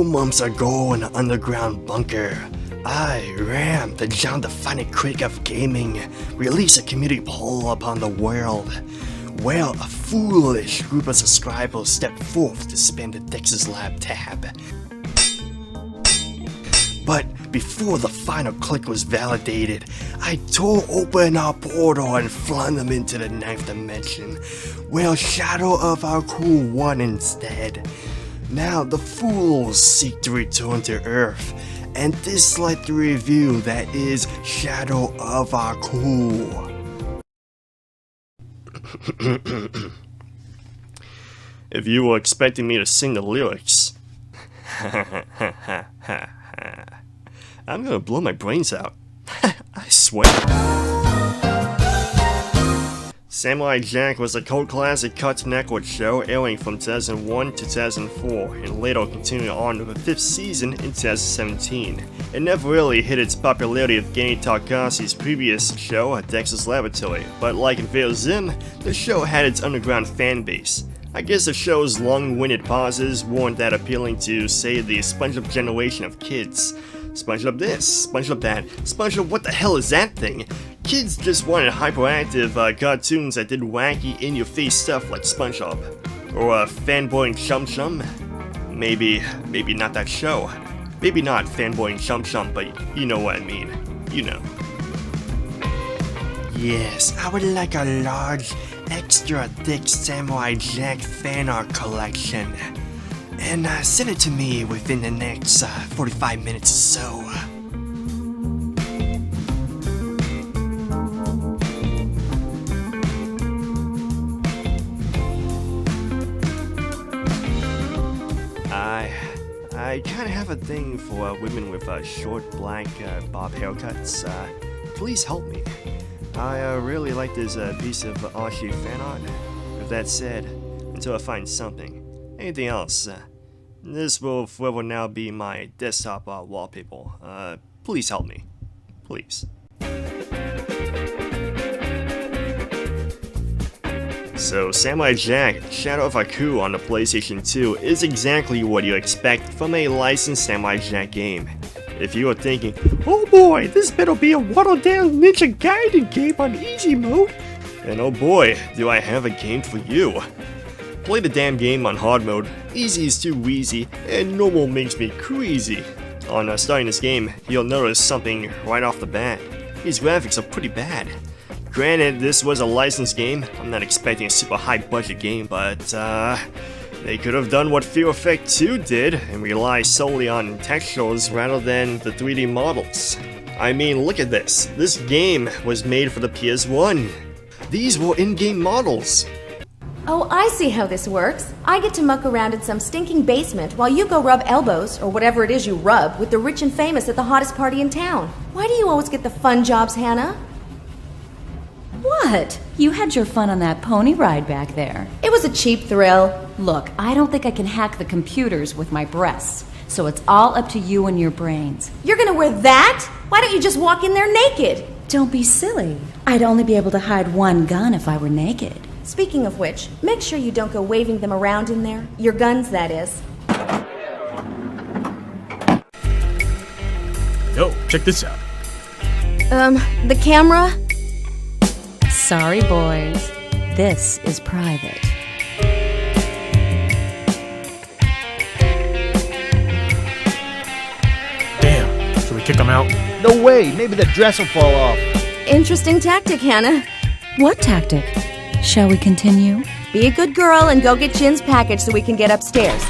months ago in an underground bunker, I, Ram, the genre-defining critic of gaming, released a community poll upon the world, where a foolish group of subscribers stepped forth to spam the Dex's Lab tab. But before the final click was validated, I tore open our portal and flung them into the 9th dimension, where Shadow of our Cool won instead. Now the fools seek to return to Earth, and dislike the review that is Shadow of our Cool. If you were expecting me to sing the lyrics, I'm gonna blow my brains out. I swear. Samurai Jack was a cult classic Cartoon Network show airing from 2001 to 2004 and later continuing on with a 5th season in 2017. It never really hit its popularity of Genndy Tartakovsky's previous show, Dexter's Laboratory, but like Invader Zim, the show had its underground fan base. I guess the show's long-winded pauses weren't that appealing to, say, the SpongeBob generation of kids. SpongeBob this, SpongeBob that, SpongeBob what the hell is that thing? Kids just wanted hyperactive cartoons that did wacky, in-your-face stuff like SpongeBob. Or Fanboy and Chum Chum? Maybe not that show. Maybe not Fanboy and Chum Chum, but you know what I mean. You know. Yes, I would like a large, extra thick Samurai Jack fan art collection. And send it to me within the next 45 minutes or so. I kinda have a thing for women with short black bob haircuts. Please help me. I really like this piece of Archie fan art. With that said, until I find something, anything else, this will forever now be my desktop wallpaper. Please help me. Please. So, Samurai Jack, Shadow of Aku on the PlayStation 2 is exactly what you expect from a licensed Samurai Jack game. If you are thinking, oh boy, this better be a watered-down Ninja Gaiden game on easy mode, then oh boy, do I have a game for you. Play the damn game on hard mode, easy is too easy, and normal makes me crazy. On starting this game, you'll notice something right off the bat. These graphics are pretty bad. Granted, this was a licensed game, I'm not expecting a super high budget game, but they could have done what Fear Effect 2 did and rely solely on textures rather than the 3D models. I mean, look at this. This game was made for the PS1. These were in-game models. Oh, I see how this works. I get to muck around in some stinking basement while you go rub elbows, or whatever it is you rub, with the rich and famous at the hottest party in town. Why do you always get the fun jobs, Hannah? What? You had your fun on that pony ride back there. It was a cheap thrill. Look, I don't think I can hack the computers with my breasts, so it's all up to you and your brains. You're gonna wear that? Why don't you just walk in there naked? Don't be silly. I'd only be able to hide one gun if I were naked. Speaking of which, make sure you don't go waving them around in there. Your guns, that is. Yo, check this out. The camera? Sorry, boys. This is private. Damn, should we kick him out? No way, maybe the dress will fall off. Interesting tactic, Hannah. What tactic? Shall we continue? Be a good girl and go get Jin's package so we can get upstairs.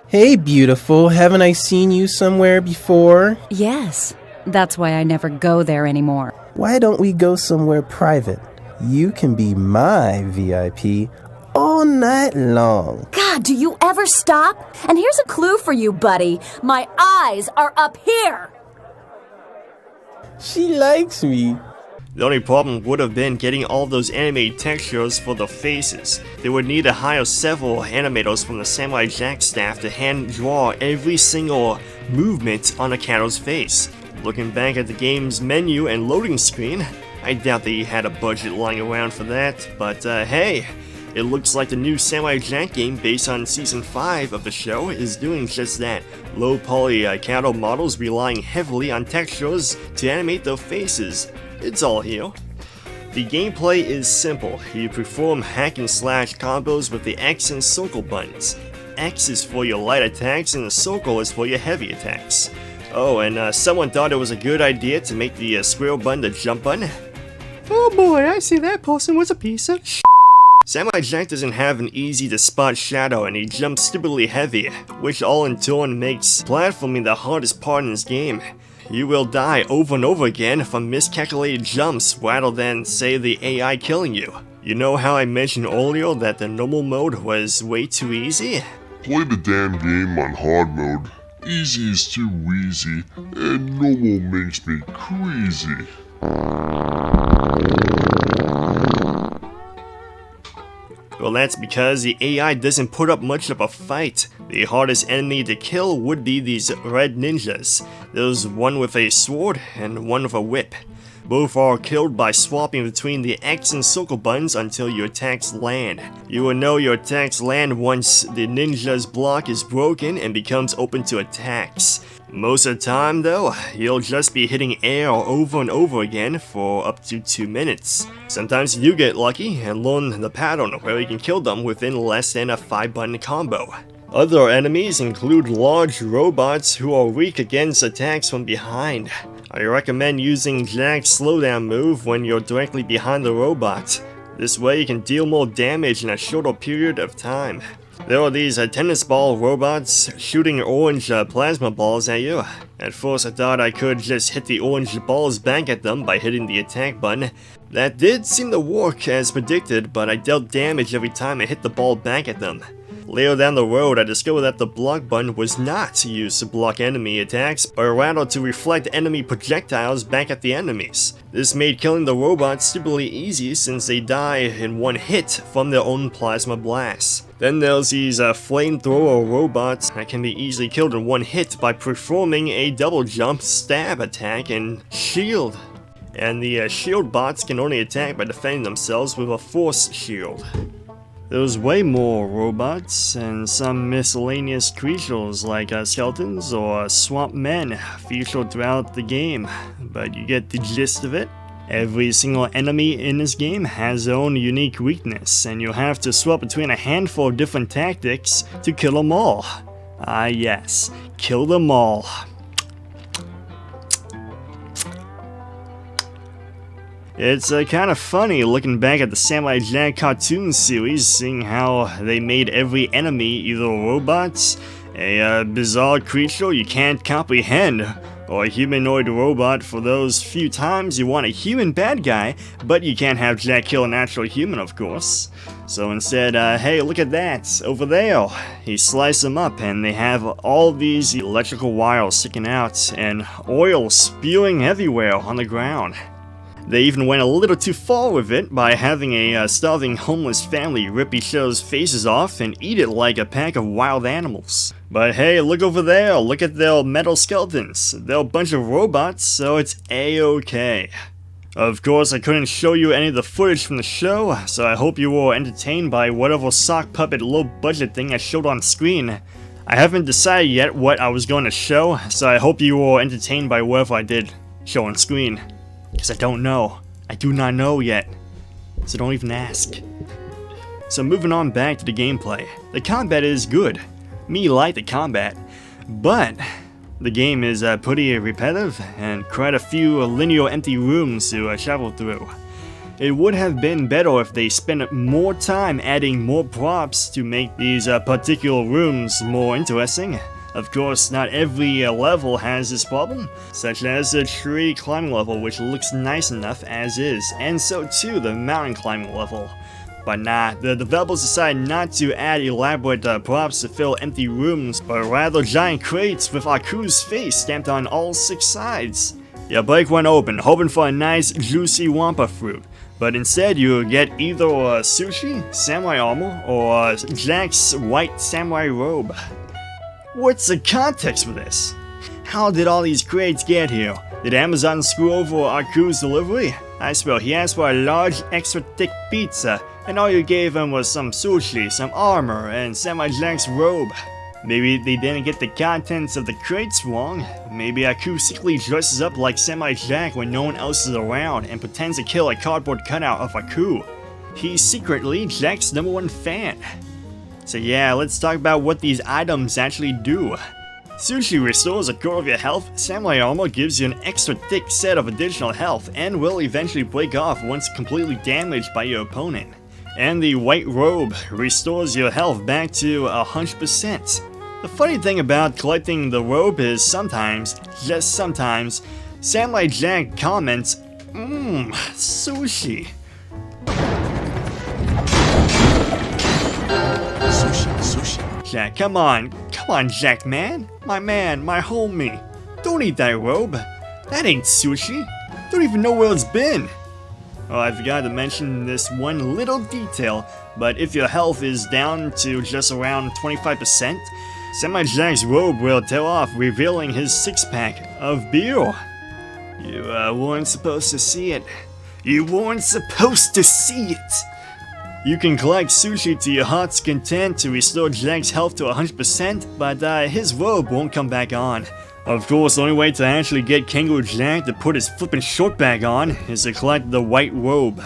Hey, beautiful. Haven't I seen you somewhere before? Yes. That's why I never go there anymore. Why don't we go somewhere private? You can be my VIP all night long. God, do you ever stop? And here's a clue for you, buddy. My eyes are up here. She likes me. The only problem would have been getting all those animated textures for the faces. They would need to hire several animators from the Samurai Jack staff to hand draw every single movement on a character's face. Looking back at the game's menu and loading screen, I doubt that he had a budget lying around for that, but hey, It looks like the new Samurai Jack game based on Season 5 of the show is doing just that. Low poly cattle models relying heavily on textures to animate their faces. It's all here. The gameplay is simple. You perform hack and slash combos with the X and circle buttons. X is for your light attacks and the circle is for your heavy attacks. Oh, and someone thought it was a good idea to make the square button the jump button. Oh boy, I see that person was a piece of sh**. Samurai Jack doesn't have an easy to spot shadow and he jumps stupidly heavy, which all in turn makes platforming the hardest part in this game. You will die over and over again from miscalculated jumps rather than, say, the AI killing you. You know how I mentioned earlier that the normal mode was way too easy? Play the damn game on hard mode. Easy is too wheezy, and normal makes me crazy. Well, that's because the AI doesn't put up much of a fight. The hardest enemy to kill would be these red ninjas. There's one with a sword and one with a whip. Both are killed by swapping between the X and circle buttons until your attacks land. You will know your attacks land once the ninja's block is broken and becomes open to attacks. Most of the time though, you'll just be hitting air over and over again for up to 2 minutes. Sometimes you get lucky and learn the pattern where you can kill them within less than a 5-button combo. Other enemies include large robots who are weak against attacks from behind. I recommend using Jack's slowdown move when you're directly behind the robot. This way you can deal more damage in a shorter period of time. There are these tennis ball robots shooting orange plasma balls at you. At first I thought I could just hit the orange balls back at them by hitting the attack button. That did seem to work as predicted, but I dealt damage every time I hit the ball back at them. Later down the road, I discovered that the block button was not used to block enemy attacks, but rather to reflect enemy projectiles back at the enemies. This made killing the robots stupidly easy since they die in one hit from their own plasma blasts. Then there's these flamethrower robots that can be easily killed in one hit by performing a double jump, stab attack, and shield. And the shield bots can only attack by defending themselves with a force shield. There's way more robots and some miscellaneous creatures like skeletons or swamp men featured throughout the game, but you get the gist of it. Every single enemy in this game has their own unique weakness, and you'll have to swap between a handful of different tactics to kill them all. Ah yes, kill them all. It's kind of funny looking back at the Samurai Jack cartoon series, seeing how they made every enemy either robots, a bizarre creature you can't comprehend, or a humanoid robot for those few times you want a human bad guy, but you can't have Jack kill an actual human, of course. So instead, hey, look at that, over there. He sliced them up and they have all these electrical wires sticking out and oil spewing everywhere on the ground. They even went a little too far with it by having a starving homeless family rip each other's faces off and eat it like a pack of wild animals. But hey, look over there, look at their metal skeletons. They're a bunch of robots, so it's a-okay. Of course, I couldn't show you any of the footage from the show, so I hope you were entertained by whatever sock puppet low budget thing I showed on screen. I haven't decided yet what I was going to show, so I hope you were entertained by whatever I did show on screen. Because I don't know. I do not know yet. So don't even ask. So moving on back to the gameplay. The combat is good. Me like the combat. But the game is pretty repetitive and quite a few linear empty rooms to travel through. It would have been better if they spent more time adding more props to make these particular rooms more interesting. Of course, not every level has this problem, such as the tree climbing level, which looks nice enough as is, and so too the mountain climbing level. But nah, the developers decided not to add elaborate props to fill empty rooms, but rather giant crates with Aku's face stamped on all 6 sides. You break one open, hoping for a nice juicy wampa fruit, but instead you get either sushi, samurai armor, or Jack's white samurai robe. What's the context for this? How did all these crates get here? Did Amazon screw over Aku's delivery? I swear, he asked for a large, extra thick pizza, and all you gave him was some sushi, some armor, and Samurai Jack's robe. Maybe they didn't get the contents of the crates wrong. Maybe Aku secretly dresses up like Samurai Jack when no one else is around and pretends to kill a cardboard cutout of Aku. He's secretly Jack's #1 fan. So yeah, let's talk about what these items actually do. Sushi restores a quarter of your health, Samurai Armor gives you an extra thick set of additional health and will eventually break off once completely damaged by your opponent. And the White Robe restores your health back to 100%. The funny thing about collecting the robe is sometimes, just sometimes, Samurai Jack comments, sushi. Sushi. Jack, come on, Jack, man, my homie. Don't eat that robe. That ain't sushi. Don't even know where it's been. Oh, I forgot to mention this one little detail, but if your health is down to just around 25%, Samurai Jack's robe will tear off, revealing his six-pack of beer. You weren't supposed to see it. You weren't supposed to see it! You can collect sushi to your heart's content to restore Jack's health to 100%, but his robe won't come back on. Of course, the only way to actually get Kangaroo Jack to put his flippin' short bag on is to collect the White Robe.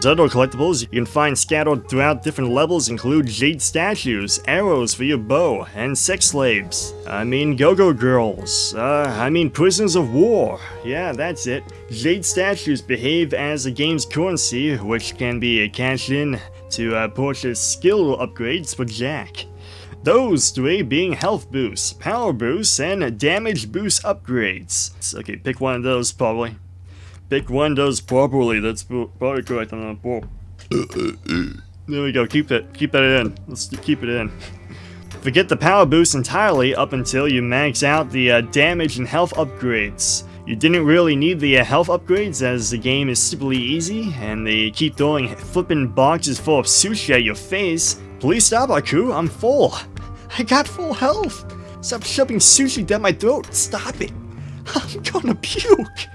Other collectibles you can find scattered throughout different levels include jade statues, arrows for your bow, and sex slaves. Go-go girls. Prisoners of war. Yeah, that's it. Jade statues behave as the game's currency, which can be cashed in to purchase skill upgrades for Jack. Those three being health boosts, power boosts, and damage boost upgrades. Okay, pick one of those probably. Pick one of those properly, that's probably correct on the board. There we go, keep it in. Let's keep it in. Forget the power boost entirely up until you max out the damage and health upgrades. You didn't really need the health upgrades as the game is stupidly easy and they keep throwing flippin' boxes full of sushi at your face. Please stop, Aku, I'm full. I got full health. Stop shoving sushi down my throat, stop it. I'm gonna puke.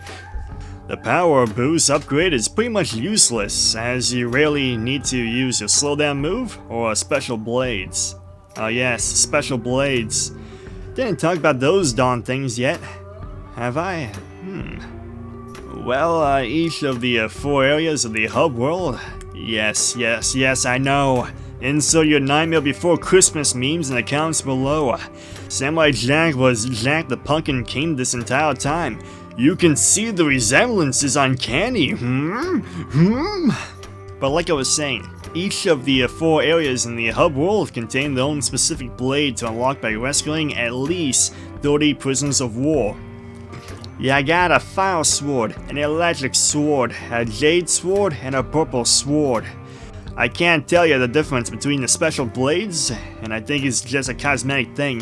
The power boost upgrade is pretty much useless, as you rarely need to use your slowdown move or special blades. Oh yes, special blades. Didn't talk about those darn things yet, have I? Well, each of the 4 areas of the hub world. Yes, I know. Insert your Nightmare Before Christmas memes in the comments below. Samurai Jack was Jack the Pumpkin King this entire time. You can see the resemblance is uncanny. But like I was saying, each of the 4 areas in the hub world contain their own specific blade to unlock by rescuing at least 30 prisoners of war. Yeah, I got a fire sword, an electric sword, a jade sword, and a purple sword. I can't tell you the difference between the special blades, and I think it's just a cosmetic thing.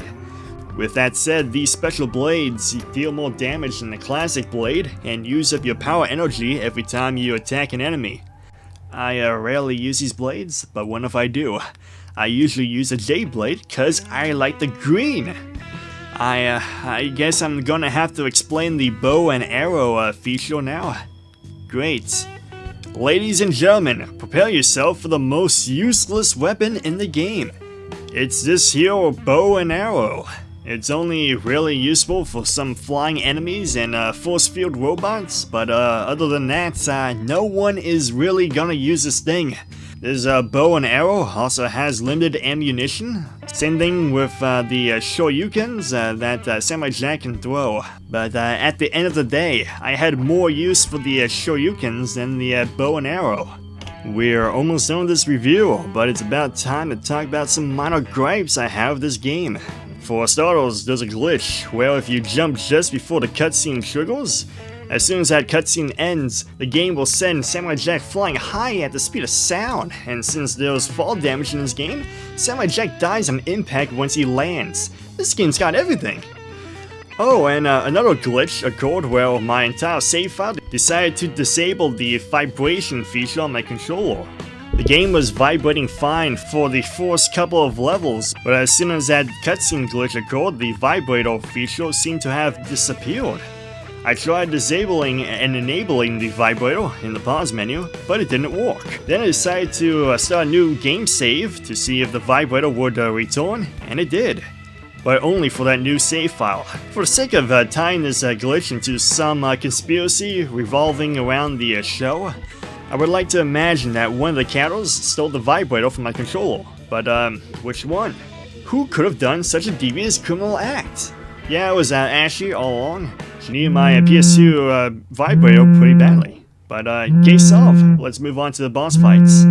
With that said, these special blades deal more damage than the classic blade and use up your power energy every time you attack an enemy. I rarely use these blades, but when if I do, I usually use a jade blade cause I like the green. I guess I'm gonna have to explain the bow and arrow feature now. Great. Ladies and gentlemen, prepare yourself for the most useless weapon in the game. It's this here bow and arrow. It's only really useful for some flying enemies and force field robots, but other than that, no one is really gonna use this thing. This bow and arrow also has limited ammunition. Same thing with the shoryukens that Samurai Jack can throw. But at the end of the day, I had more use for the shoryukens than the bow and arrow. We're almost done with this review, but it's about time to talk about some minor gripes I have with this game. For starters, there's a glitch where if you jump just before the cutscene triggers, as soon as that cutscene ends, the game will send Samurai Jack flying high at the speed of sound, and since there's fall damage in this game, Samurai Jack dies on impact once he lands. This game's got everything. Oh, and another glitch occurred where my entire save file decided to disable the vibration feature on my controller. The game was vibrating fine for the first couple of levels, but as soon as that cutscene glitch occurred, the vibrator feature seemed to have disappeared. I tried disabling and enabling the vibrator in the pause menu, but it didn't work. Then I decided to start a new game save to see if the vibrator would return, and it did. But only for that new save file. For the sake of tying this glitch into some conspiracy revolving around the show, I would like to imagine that one of the characters stole the vibrator from my controller. But which one? Who could have done such a devious criminal act? Yeah, it was Ashley all along. She needed my PS2 vibrator pretty badly. But case solved. Let's move on to the boss fights.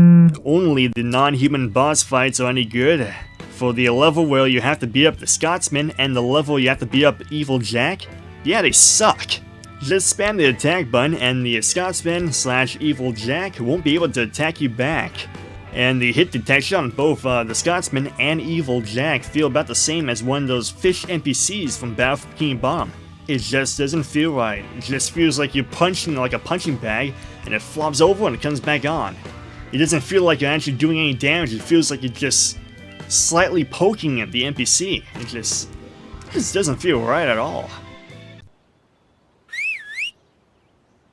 Only the non-human boss fights are any good. For the level where you have to beat up the Scotsman and the level you have to beat up Evil Jack, yeah, they suck. Just spam the attack button and the Scotsman / Evil Jack won't be able to attack you back. And the hit detection on both the Scotsman and Evil Jack feel about the same as one of those fish NPCs from Battle for Bikini Bottom. It just doesn't feel right. It just feels like you're punching like a punching bag and it flops over and it comes back on. It doesn't feel like you're actually doing any damage, it feels like you're just slightly poking at the NPC. It just doesn't feel right at all.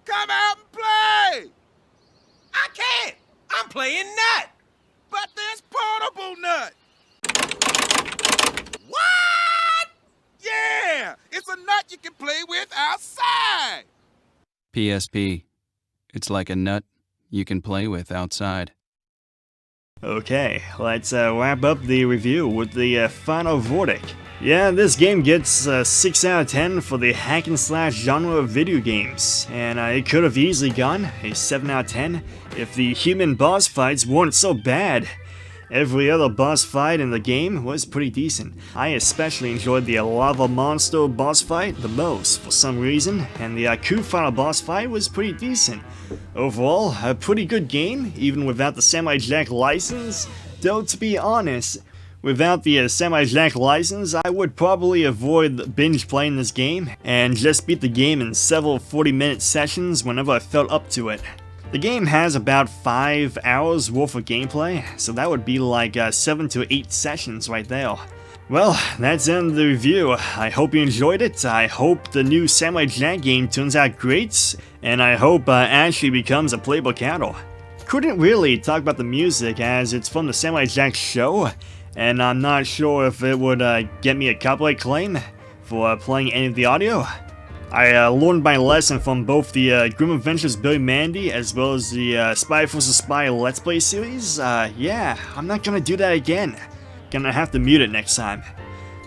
Come out and play! I can't! I'm playing Nut! But there's Portable Nut! What? Yeah! It's a nut you can play with outside! PSP. It's like a nut you can play with outside. Okay, let's wrap up the review with the final verdict. Yeah, this game gets a 6 out of 10 for the hack and slash genre of video games, and it could have easily gone a 7 out of 10 if the human boss fights weren't so bad. Every other boss fight in the game was pretty decent. I especially enjoyed the lava monster boss fight the most for some reason, and the coup final boss fight was pretty decent. Overall, a pretty good game, even without the Samurai Jack license, though to be honest, without the Samurai Jack license, I would probably avoid binge playing this game, and just beat the game in several 40-minute sessions whenever I felt up to it. The game has about 5 hours worth of gameplay, so that would be like 7 to 8 sessions right there. Well, that's the end of the review. I hope you enjoyed it. I hope the new Samurai Jack game turns out great, and I hope Ashley becomes a playable character. Couldn't really talk about the music as it's from the Samurai Jack show, and I'm not sure if it would get me a copyright claim for playing any of the audio. I learned my lesson from both the Grim Adventures Billy Mandy as well as the Spy vs. Spy Let's Play series. Yeah, I'm not gonna do that again. Gonna have to mute it next time.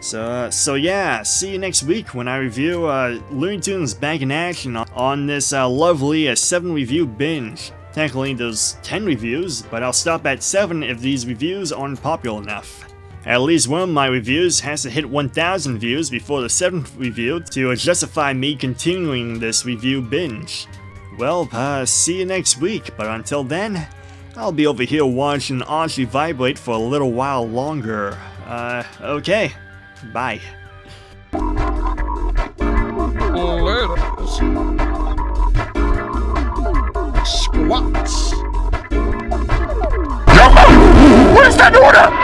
So yeah, see you next week when I review Looney Tunes Back in Action on this lovely 7 review binge. Technically there's 10 reviews, but I'll stop at 7 if these reviews aren't popular enough. At least one of my reviews has to hit 1,000 views before the 7th review to justify me continuing this review binge. Well, see you next week, but until then, I'll be over here watching Archie vibrate for a little while longer. Okay, bye. Squats. What is that order?